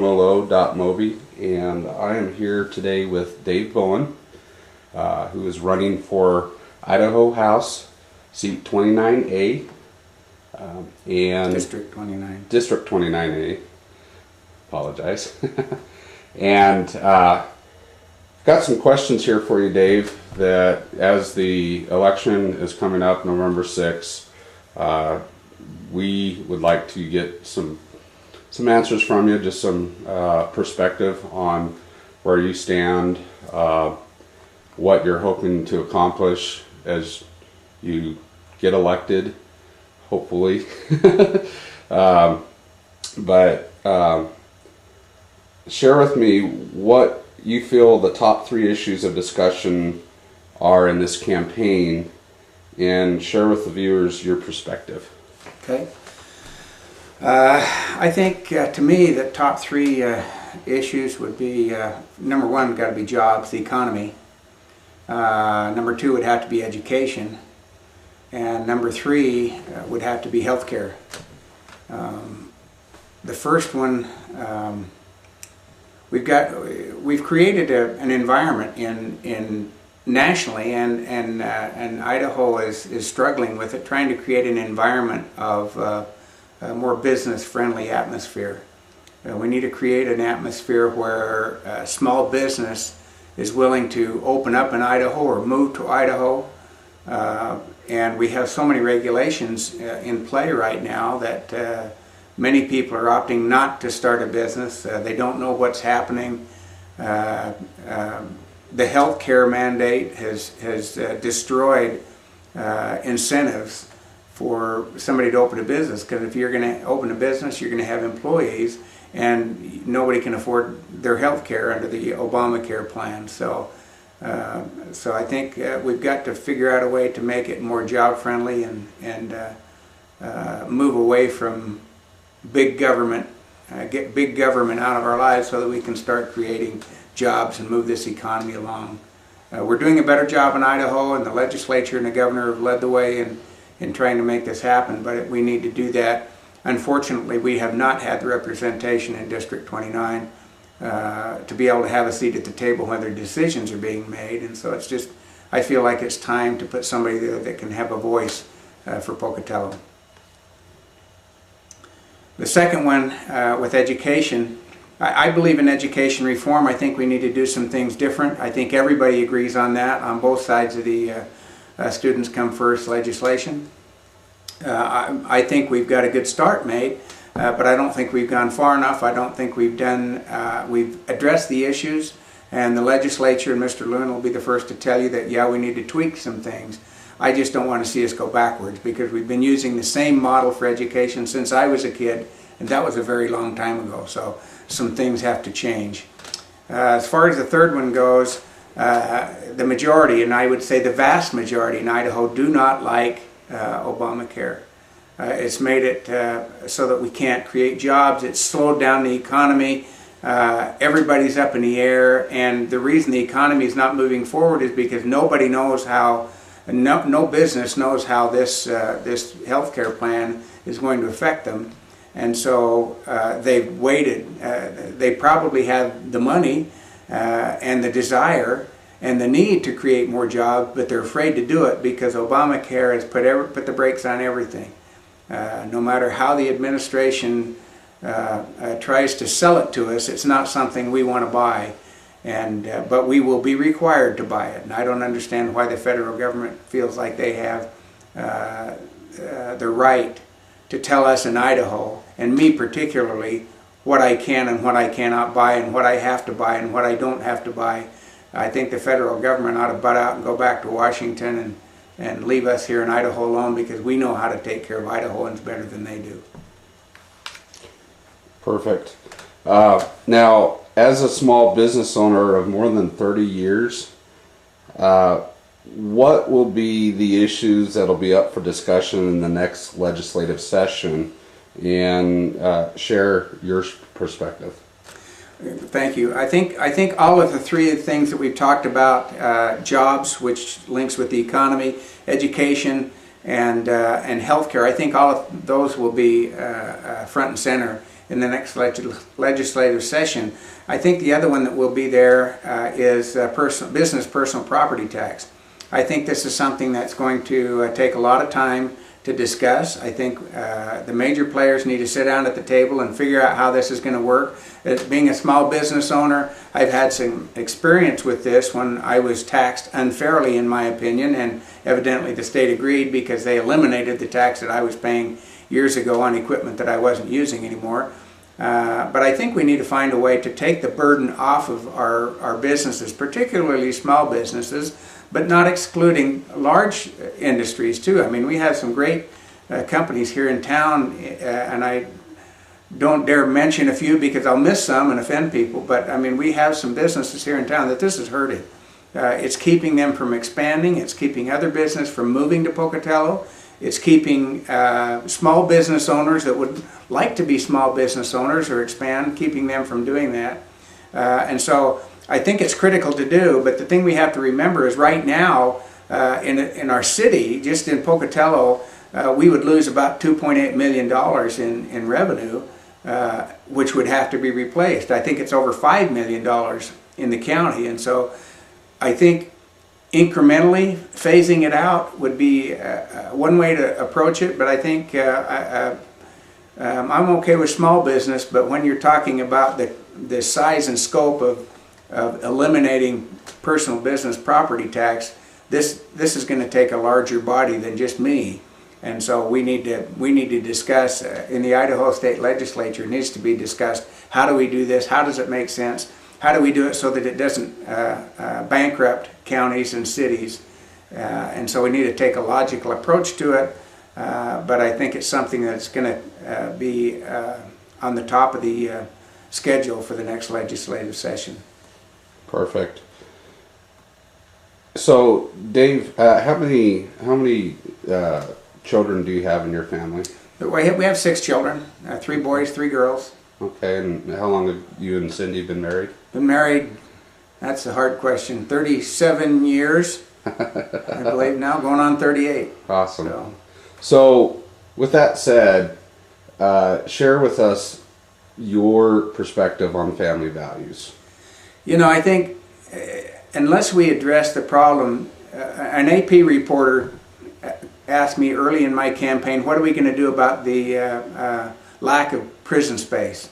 romolo.moby, and I am here today with Dave Bowen, who is running for Idaho House, seat 29A, and District 29. District 29A. Apologize. And got some questions here for you, Dave, that as the election is coming up November 6th, we would like to get some answers from you, just some perspective on where you stand, what you're hoping to accomplish as you get elected, hopefully. But share with me what you feel the top 3 issues of discussion are in this campaign, and share with the viewers your perspective. Okay. I think to me the top 3 issues would be number 1 got to be jobs, the economy. Number 2 would have to be education, and number 3 would have to be healthcare. The first one, we've created an environment in nationally, and Idaho is struggling with it, trying to create an environment of a more business-friendly atmosphere. We need to create an atmosphere where small business is willing to open up in Idaho or move to Idaho, and we have so many regulations in play right now that many people are opting not to start a business. They don't know what's happening. The health care mandate has destroyed incentives for somebody to open a business, because if you're going to open a business, you're going to have employees, and nobody can afford their health care under the Obamacare plan. So I think we've got to figure out a way to make it more job friendly and move away from big government, get big government out of our lives so that we can start creating jobs and move this economy along. We're doing a better job in Idaho, and the legislature and the governor have led the way in trying to make this happen, but we need to do that. Unfortunately, we have not had the representation in District 29 to be able to have a seat at the table when their decisions are being made, and so it's just, I feel like it's time to put somebody there that can have a voice for Pocatello. The second one, with education, I believe in education reform. I think we need to do some things different. I think everybody agrees on that on both sides of the Students Come First legislation. I think we've got a good start made, but I don't think we've gone far enough. I don't think we've addressed the issues, and the legislature and Mr. Lewin will be the first to tell you that, yeah, we need to tweak some things. I just don't want to see us go backwards, because we've been using the same model for education since I was a kid, and that was a very long time ago, so some things have to change. As far as the third one goes, the majority, and I would say the vast majority in Idaho, do not like Obamacare. It's made it so that we can't create jobs. It's slowed down the economy. Everybody's up in the air, and the reason the economy is not moving forward is because nobody knows how, no business knows how this health care plan is going to affect them. And so they've waited. They probably have the money and the desire and the need to create more jobs, but they're afraid to do it because Obamacare has put the brakes on everything. No matter how the administration tries to sell it to us, it's not something we want to buy, but we will be required to buy it. And I don't understand why the federal government feels like they have the right to tell us in Idaho, and me particularly, what I can and what I cannot buy, and what I have to buy and what I don't have to buy. I think the federal government ought to butt out and go back to Washington and leave us here in Idaho alone, because we know how to take care of Idahoans better than they do. Perfect. Now, as a small business owner of more than 30 years, what will be the issues that will be up for discussion in the next legislative session, and share your perspective? Thank you. I think all of the 3 things that we've talked about, jobs, which links with the economy, education, and healthcare, I think all of those will be front and center in the next legislative session. I think the other one that will be there is business personal property tax. I think this is something that's going to take a lot of time to discuss. I think the major players need to sit down at the table and figure out how this is going to work. As being a small business owner, I've had some experience with this when I was taxed unfairly, in my opinion, and evidently the state agreed because they eliminated the tax that I was paying years ago on equipment that I wasn't using anymore. But I think we need to find a way to take the burden off of our businesses, particularly small businesses, but not excluding large industries too. I mean, we have some great companies here in town, and I don't dare mention a few because I'll miss some and offend people, but I mean, we have some businesses here in town that this is hurting. It's keeping them from expanding, it's keeping other business from moving to Pocatello, it's keeping small business owners that would like to be small business owners or expand, keeping them from doing that. And so I think it's critical to do, but the thing we have to remember is right now in our city, just in Pocatello, we would lose about $2.8 million in revenue, which would have to be replaced. I think it's over $5 million in the county, and so I think incrementally phasing it out would be one way to approach it, but I think I'm okay with small business, but when you're talking about the size and scope of eliminating personal business property tax, this is going to take a larger body than just me, and so we need to discuss in the Idaho State Legislature. It needs to be discussed. How do we do this? How does it make sense? How do we do it so that it doesn't bankrupt counties and cities? And so we need to take a logical approach to it. But I think it's something that's going to be on the top of the schedule for the next legislative session. Perfect. So, Dave, how many children do you have in your family? We have 6 children, 3 boys, 3 girls. Okay, and how long have you and Cindy been married? Been married, that's a hard question, 37 years, I believe now, going on 38. Awesome. So with that said, share with us your perspective on family values. You know, I think unless we address the problem, an AP reporter asked me early in my campaign, what are we going to do about the lack of prison space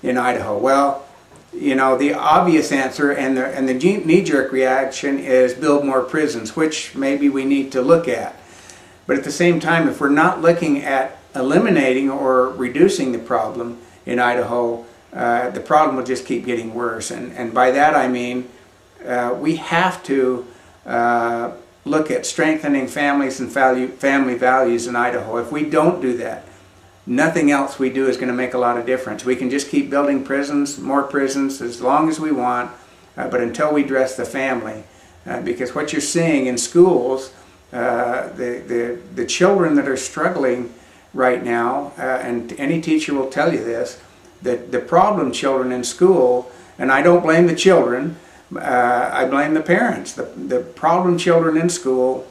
in Idaho? Well, you know, the obvious answer and the knee-jerk reaction is build more prisons, which maybe we need to look at. But at the same time, if we're not looking at eliminating or reducing the problem in Idaho, the problem will just keep getting worse. And by that I mean we have to look at strengthening families and family values in Idaho. If we don't do that, nothing else we do is going to make a lot of difference. We can just keep building prisons, more prisons, as long as we want, but until we address the family. Because what you're seeing in schools, the children that are struggling right now, and any teacher will tell you this, that the problem children in school, and I don't blame the children, I blame the parents. The problem children in school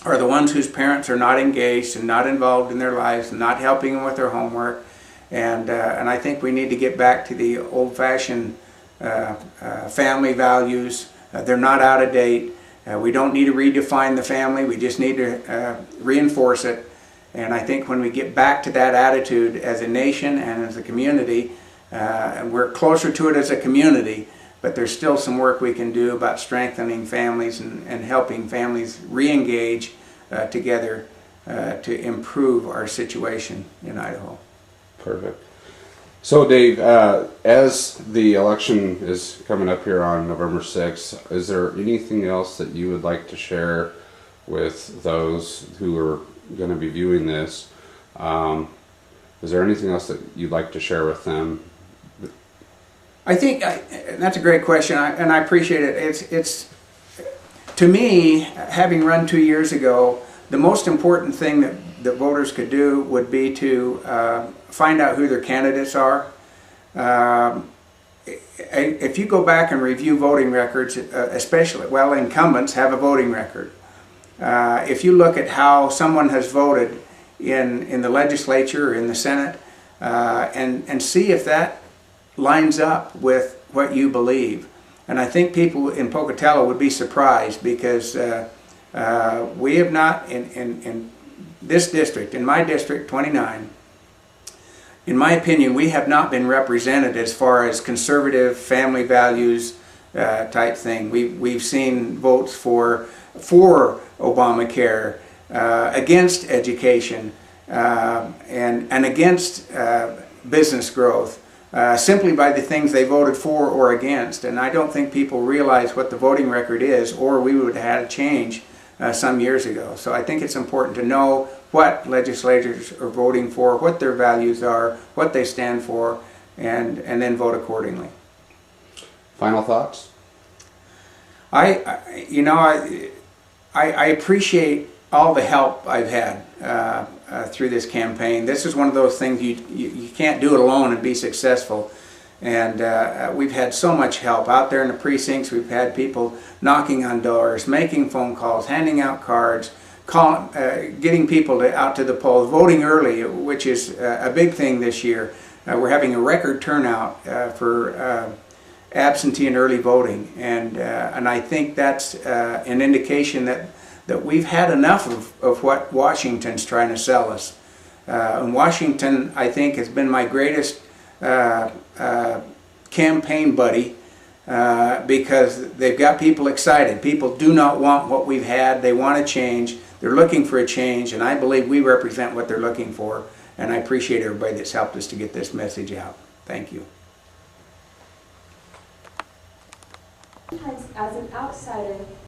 are the ones whose parents are not engaged and not involved in their lives and not helping them with their homework. And I think we need to get back to the old-fashioned family values. They're not out of date. We don't need to redefine the family. We just need to reinforce it. And I think when we get back to that attitude as a nation and as a community, and we're closer to it as a community, but there's still some work we can do about strengthening families and helping families re-engage together to improve our situation in Idaho. Perfect. So Dave, as the election is coming up here on November 6th, is there anything else that you would like to share with those who are going to be viewing this? Is there anything else that you'd like to share with them? I think that's a great question, and I appreciate it. It's to me, having run 2 years ago, the most important thing that voters could do would be to find out who their candidates are. If you go back and review voting records, especially, well, incumbents have a voting record. If you look at how someone has voted in the legislature or in the Senate, and see if that lines up with what you believe. And I think people in Pocatello would be surprised, because we have not, in this district, in my district 29, in my opinion, we have not been represented as far as conservative family values type thing. We've seen votes for Obamacare, against education, and against business growth, simply by the things they voted for or against. And I don't think people realize what the voting record is, or we would have had a change some years ago. So I think it's important to know what legislators are voting for, what their values are, what they stand for, and then vote accordingly. Final thoughts? I appreciate all the help I've had through this campaign. This is one of those things you can't do it alone and be successful. And we've had so much help out there in the precincts. We've had people knocking on doors, making phone calls, handing out cards, getting people out to the polls, voting early, which is a big thing this year. We're having a record turnout for absentee and early voting, and I think that's an indication that we've had enough of what Washington's trying to sell us. And Washington, I think, has been my greatest campaign buddy, because they've got people excited. People do not want what we've had. They want a change. They're looking for a change, and I believe we represent what they're looking for. And I appreciate everybody that's helped us to get this message out. Thank you. Sometimes, as an outsider,